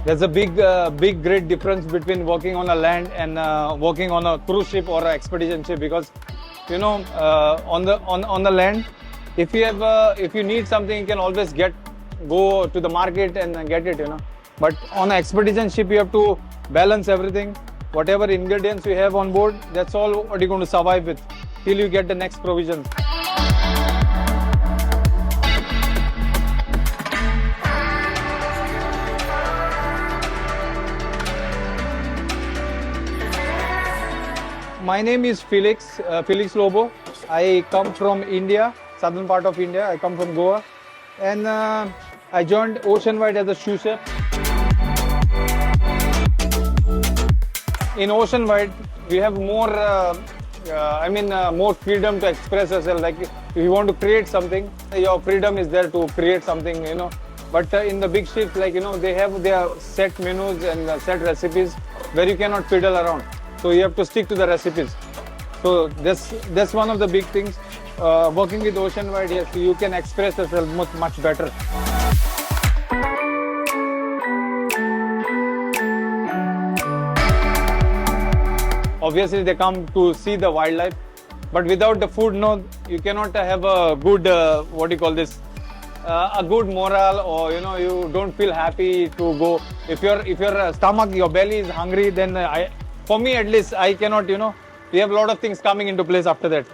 There's a big, great difference between working on a land and working on a cruise ship or an expedition ship, because on the land, if you need something, you can always go to the market and get it. But on an expedition ship, you have to balance everything. Whatever ingredients you have on board, that's all what you're going to survive with till you get the next provision. My name is Felix Lobo. I come from India, southern part of India. I come from Goa, and I joined Oceanwide as a Sous-Chef. In Oceanwide, we have more, more freedom to express yourself. Like if you want to create something, your freedom is there to create something, But in the big ships, they have their set menus and set recipes where you cannot fiddle around. So you have to stick to the recipes. So that's one of the big things. Working with Oceanwide, yes, you can express yourself much better. Obviously, they come to see the wildlife, but without the food, no, you cannot have a good a good morale, or you don't feel happy to go. If your stomach, your belly is hungry, then for me at least, I cannot. We have a lot of things coming into place after that.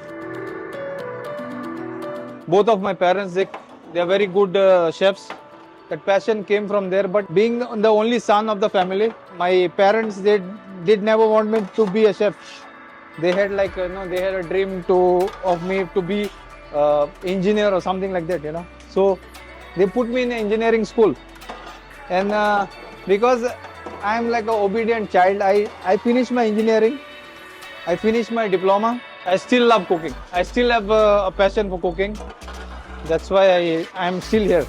Both of my parents, they are very good chefs. That passion came from there. But being the only son of the family, my parents, they did never want me to be a chef. They had they had a dream of me to be engineer or something like that, So they put me in engineering school, and because I am like an obedient child, I finished my engineering. I finished my diploma. I still love cooking. I still have a passion for cooking. That's why I am still here.